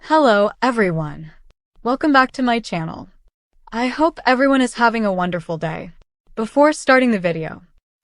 Hello, everyone. Welcome back to my channel. I hope everyone is having a wonderful day. Before starting the video,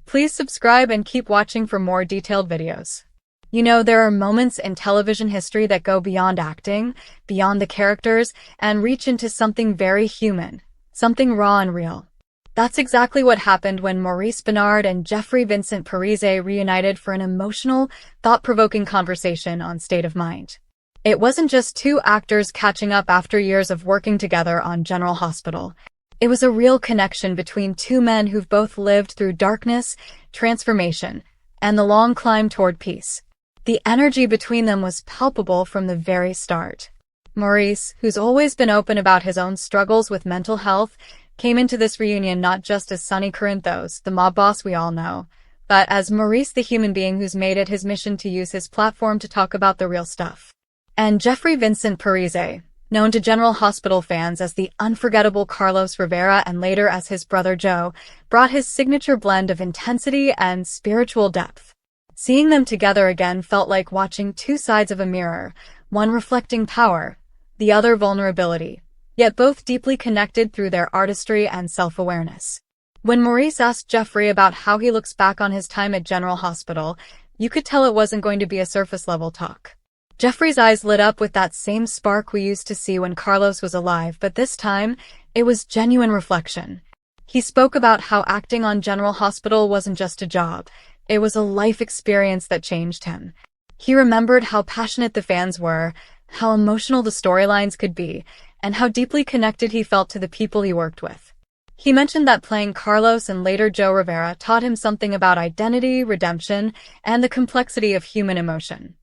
please subscribe and keep watching for more detailed videos. You know, there are moments in television history that go beyond acting, beyond the characters, and reach into something very human, something raw and real. That's exactly what happened when Maurice Benard and Vincent Parise reunited for an emotional, thought-provoking conversation on state of mind. It wasn't just two actors catching up after years of working together on General Hospital. It was a real connection between two men who've both lived through darkness, transformation, and the long climb toward peace. The energy between them was palpable from the very start. Maurice, who's always been open about his own struggles with mental health, came into this reunion not just as Sonny Corinthos, the mob boss we all know, but as Maurice, the human being who's made it his mission to use his platform to talk about the real stuff. And Vincent Parise, known to General Hospital fans as the unforgettable Carlos Rivera and later as his brother Joe, brought his signature blend of intensity and spiritual depth. Seeing them together again felt like watching two sides of a mirror, one reflecting power, the other vulnerability, yet both deeply connected through their artistry and self-awareness. When Maurice asked Jeffrey about how he looks back on his time at General Hospital, you could tell it wasn't going to be a surface-level talk. Jeffrey's eyes lit up with that same spark we used to see when Carlos was alive, but this time, it was genuine reflection. He spoke about how acting on General Hospital wasn't just a job, it was a life experience that changed him. He remembered how passionate the fans were, how emotional the storylines could be, and how deeply connected he felt to the people he worked with. He mentioned that playing Carlos and later Joe Rivera taught him something about identity, redemption, and the complexity of human emotion.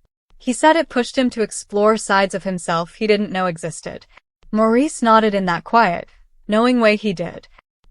He said it pushed him to explore sides of himself he didn't know existed. Maurice nodded in that quiet, knowing way he did.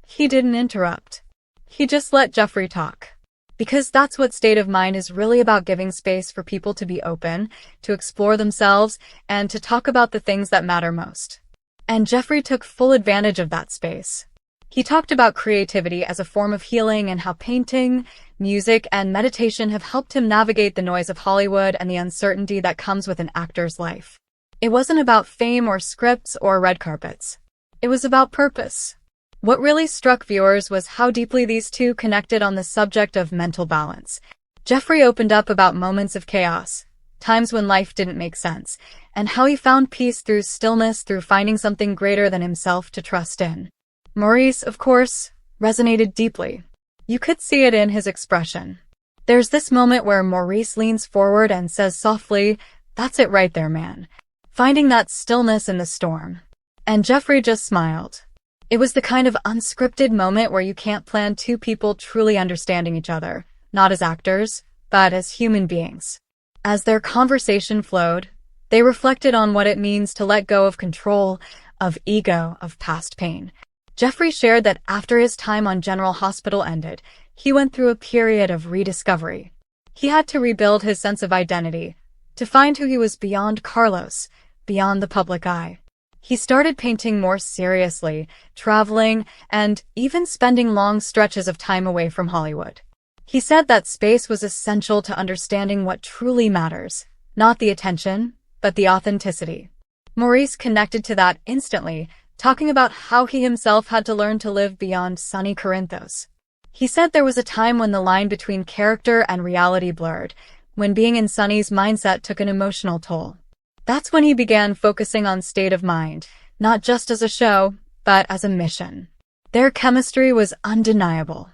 He didn't interrupt. He just let Jeffrey talk. Because that's what state of mind is really about, giving space for people to be open, to explore themselves, and to talk about the things that matter most. And Jeffrey took full advantage of that space. He talked about creativity as a form of healing and how painting, music, and meditation have helped him navigate the noise of Hollywood and the uncertainty that comes with an actor's life. It wasn't about fame or scripts or red carpets. It was about purpose. What really struck viewers was how deeply these two connected on the subject of mental balance. Jeffrey opened up about moments of chaos, times when life didn't make sense, and how he found peace through stillness, through finding something greater than himself to trust in. Maurice, of course, resonated deeply. You could see it in his expression. There's this moment where Maurice leans forward and says softly, "That's it right there, man." Finding that stillness in the storm. And Jeffrey just smiled. It was the kind of unscripted moment where you can't plan two people truly understanding each other, not as actors, but as human beings. As their conversation flowed, they reflected on what it means to let go of control, of ego, of past pain. Jeffrey shared that after his time on General Hospital ended, he went through a period of rediscovery. He had to rebuild his sense of identity, to find who he was beyond Carlos, beyond the public eye. He started painting more seriously, traveling, and even spending long stretches of time away from Hollywood. He said that space was essential to understanding what truly matters, not the attention, but the authenticity. Maurice connected to that instantly, talking about how he himself had to learn to live beyond Sonny Corinthos. He said there was a time when the line between character and reality blurred, when being in Sonny's mindset took an emotional toll. That's when he began focusing on state of mind, not just as a show, but as a mission. Their chemistry was undeniable.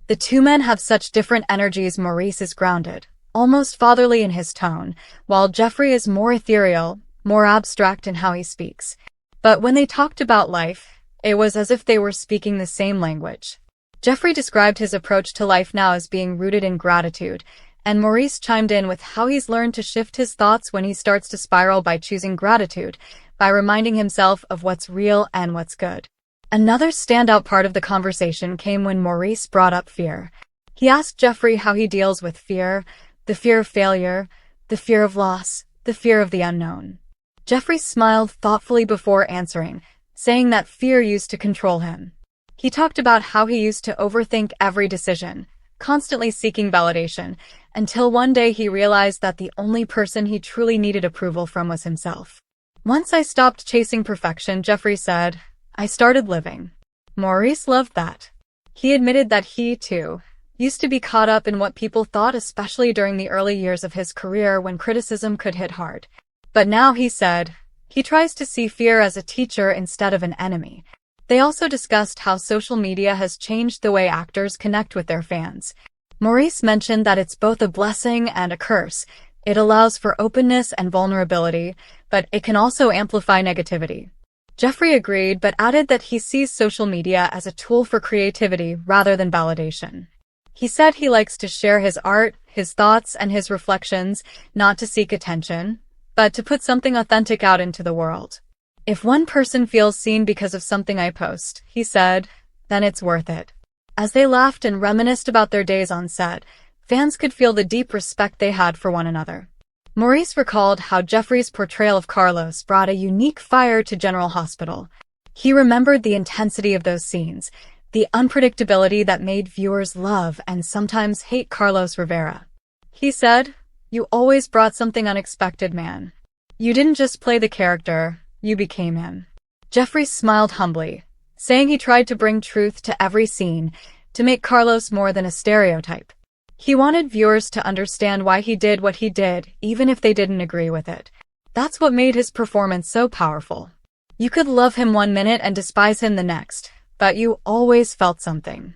The two men have such different energies. Maurice is grounded, almost fatherly in his tone, while Jeffrey is more ethereal, more abstract in how he speaks. But when they talked about life, it was as if they were speaking the same language. Jeffrey described his approach to life now as being rooted in gratitude, and Maurice chimed in with how he's learned to shift his thoughts when he starts to spiral by choosing gratitude, by reminding himself of what's real and what's good. Another standout part of the conversation came when Maurice brought up fear. He asked Jeffrey how he deals with fear, the fear of failure, the fear of loss, the fear of the unknown. Jeffrey smiled thoughtfully before answering, saying that fear used to control him. He talked about how he used to overthink every decision, constantly seeking validation, until one day he realized that the only person he truly needed approval from was himself. Once I stopped chasing perfection, Jeffrey said. I started living. Maurice loved that. He admitted that he, too, used to be caught up in what people thought, especially during the early years of his career when criticism could hit hard. But now, he said, he tries to see fear as a teacher instead of an enemy. They also discussed how social media has changed the way actors connect with their fans. Maurice mentioned that it's both a blessing and a curse. It allows for openness and vulnerability, but it can also amplify negativity. Jeffrey agreed, but added that he sees social media as a tool for creativity rather than validation. He said he likes to share his art, his thoughts, and his reflections, not to seek attention, but to put something authentic out into the world. If one person feels seen because of something I post, he said, then it's worth it. As they laughed and reminisced about their days on set, fans could feel the deep respect they had for one another. Maurice recalled how Jeffrey's portrayal of Carlos brought a unique fire to General Hospital. He remembered the intensity of those scenes, the unpredictability that made viewers love and sometimes hate Carlos Rivera. He said, "You always brought something unexpected, man. You didn't just play the character, you became him." Jeffrey smiled humbly, saying he tried to bring truth to every scene, to make Carlos more than a stereotype. He wanted viewers to understand why he did what he did, even if they didn't agree with it. That's what made his performance so powerful. You could love him one minute and despise him the next, but you always felt something.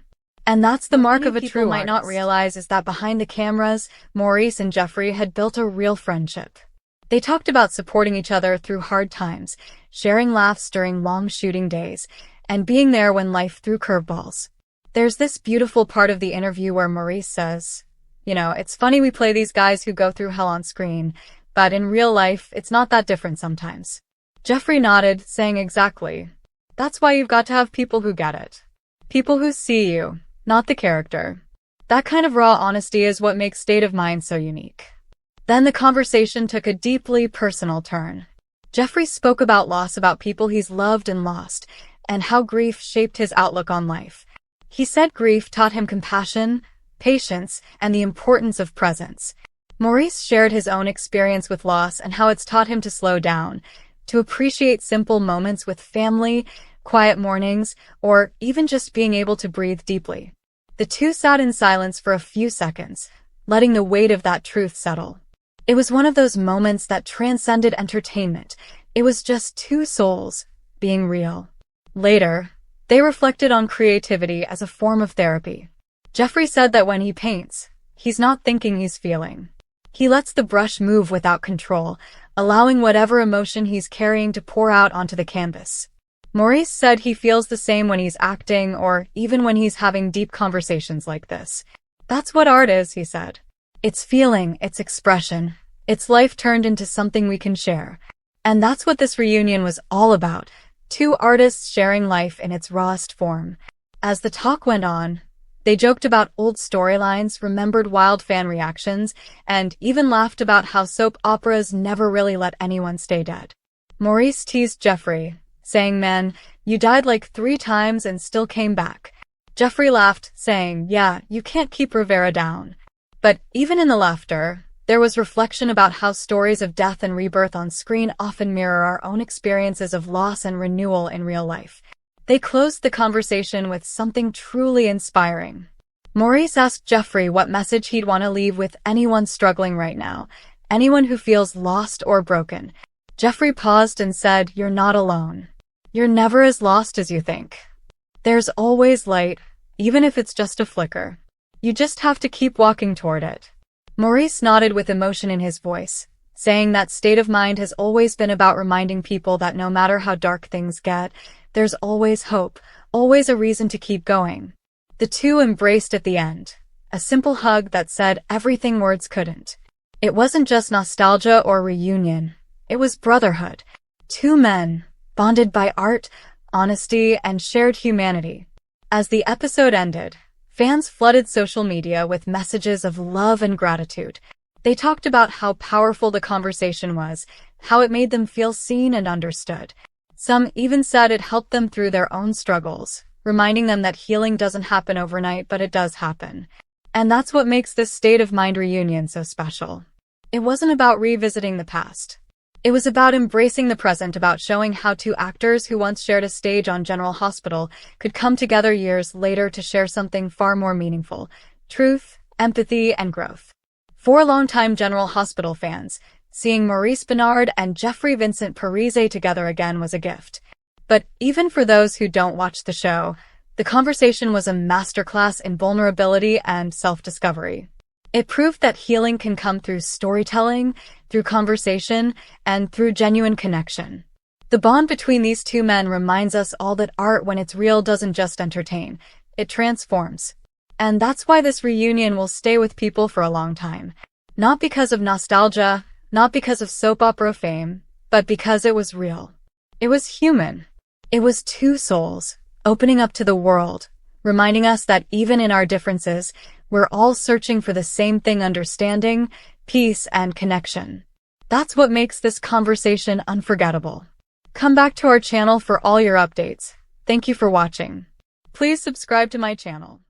And that's the mark of a true artist. Might not realize is that behind the cameras, Maurice and Jeffrey had built a real friendship. They talked about supporting each other through hard times, sharing laughs during long shooting days, and being there when life threw curveballs. There's this beautiful part of the interview where Maurice says, it's funny we play these guys who go through hell on screen, but in real life, it's not that different sometimes. Jeffrey nodded, saying exactly. That's why you've got to have people who get it. People who see you, not the character. That kind of raw honesty is what makes State of Mind so unique. Then the conversation took a deeply personal turn. Jeffrey spoke about loss, about people he's loved and lost, and how grief shaped his outlook on life. He said grief taught him compassion, patience, and the importance of presence. Maurice shared his own experience with loss and how it's taught him to slow down, to appreciate simple moments with family, quiet mornings, or even just being able to breathe deeply. The two sat in silence for a few seconds, letting the weight of that truth settle. It was one of those moments that transcended entertainment. It was just two souls being real. Later, they reflected on creativity as a form of therapy. Jeffrey said that when he paints, he's not thinking, he's feeling. He lets the brush move without control, allowing whatever emotion he's carrying to pour out onto the canvas. Maurice said he feels the same when he's acting or even when he's having deep conversations like this. That's what art is, he said. It's feeling, it's expression, it's life turned into something we can share. And that's what this reunion was all about. Two artists sharing life in its rawest form. As the talk went on, they joked about old storylines, remembered wild fan reactions, and even laughed about how soap operas never really let anyone stay dead. Maurice teased Jeffrey, saying, "Man, you died like 3 times and still came back." Jeffrey laughed, saying, "Yeah, you can't keep Rivera down." But even in the laughter, there was reflection about how stories of death and rebirth on screen often mirror our own experiences of loss and renewal in real life. They closed the conversation with something truly inspiring. Maurice asked Jeffrey what message he'd want to leave with anyone struggling right now, anyone who feels lost or broken. Jeffrey paused and said, "You're not alone. You're never as lost as you think. There's always light, even if it's just a flicker. You just have to keep walking toward it." Maurice nodded with emotion in his voice, saying that State of Mind has always been about reminding people that no matter how dark things get, there's always hope, always a reason to keep going. The two embraced at the end, a simple hug that said everything words couldn't. It wasn't just nostalgia or reunion, it was brotherhood. Two men, bonded by art, honesty, and shared humanity. As the episode ended, fans flooded social media with messages of love and gratitude. They talked about how powerful the conversation was, how it made them feel seen and understood. Some even said it helped them through their own struggles, reminding them that healing doesn't happen overnight, but it does happen. And that's what makes this State of Mind reunion so special. It wasn't about revisiting the past. It was about embracing the present, about showing how two actors who once shared a stage on General Hospital could come together years later to share something far more meaningful: truth, empathy, and growth. For longtime General Hospital fans, seeing Maurice Benard and Vincent Parise together again was a gift. But even for those who don't watch the show, the conversation was a masterclass in vulnerability and self-discovery. It proved that healing can come through storytelling, through conversation, and through genuine connection. The bond between these two men reminds us all that art, when it's real, doesn't just entertain, it transforms. And that's why this reunion will stay with people for a long time. Not because of nostalgia, not because of soap opera fame, but because it was real. It was human. It was two souls, opening up to the world, reminding us that even in our differences, we're all searching for the same thing: understanding, peace, and connection. That's what makes this conversation unforgettable. Come back to our channel for all your updates. Thank you for watching. Please subscribe to my channel.